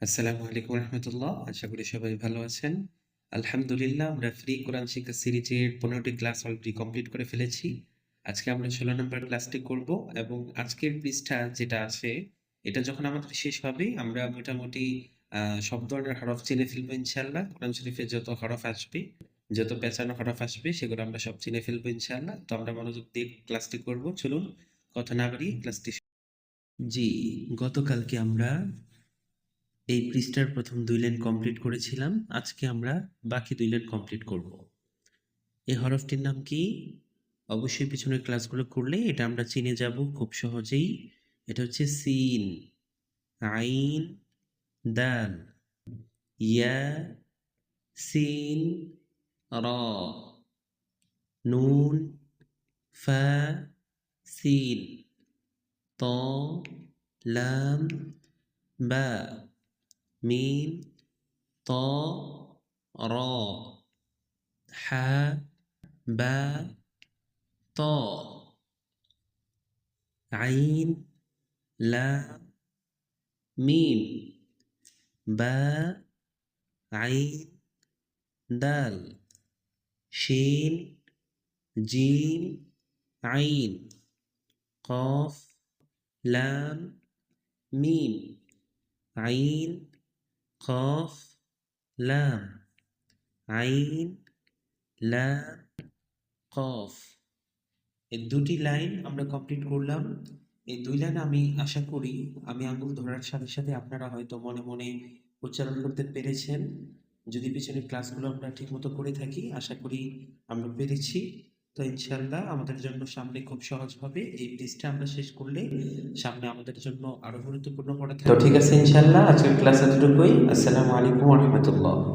আসসালামু আলাইকুম রহমতুল্লাহ। আশা করি সবাই ভালো আছেন। আলহামদুলিল্লাহ, আমরা ফ্রি কোরআন শিক্ষা সিরিজের 15টি ক্লাস অলরেডি কমপ্লিট করে ফেলেছি। আজকে আমরা 16 নম্বর ক্লাসটি করব এবং আজকের পৃষ্ঠা যেটা আছে এটা যখন আমাদের শেষ হবে আমরা মোটামুটি সব ধরনের হরফ চিনে ফেলবো ইনশাআল্লাহ। কোরআন শরীফে যত হরফ আসবে, যত পেঁচানো হরফ আসবে সেগুলো আমরা সব চিনে ফেলবো ইনশাআল্লাহ। তো আমরা মনোযোগ দিয়ে ক্লাসটি করব। চলুন কথা না বাড়িয়ে ক্লাসটি জি, গতকালকে আমরা এই পৃষ্ঠার প্রথম 2 লাইন কমপ্লিট করেছিলাম। আজকে আমরা বাকি 2 লাইন কমপ্লিট করব। এই হরফটির নাম কি? অবশ্যই পিছনের ক্লাসগুলো করলে এটা আমরা চিনে যাব খুব সহজেই। এটা হচ্ছে সিন, আইন, দাল, ইয়া, সিন, র, নুন, ফা, সিন, ত, লাম, বা, মিম, ত, র, হা, বা, ত, আইন, লাম, মিম, বা, আইন, দাল, শিন, জিম, আইন, কফ, লাম, মিম, আইন, কফ, লাম, আইন, লাম, কফ। এই 2টি লাইন আমরা কমপ্লিট করলাম। এই 2 লাইন আমি আশা করি আমি আঙুল ধরার সাথে সাথে আপনারা হয়তো মনে মনে উচ্চারণ করতে পেরেছেন। যদি পিছনের ক্লাসগুলো আমরা ঠিকমতো করে থাকি আশা করি আমরা পেরেছি। তো ইনশাআল্লাহ আমাদের জন্য সামনে খুব সহজ হবে। এই পৃষ্ঠা আমরা শেষ করলে সামনে আমাদের জন্য আরো গুরুত্বপূর্ণ পড়া থাকবে। তো ঠিক আছে ইনশাআল্লাহ আজকের ক্লাস এতটুকুই। আসসালামু আলাইকুম ওয়া রাহমাতুল্লাহ।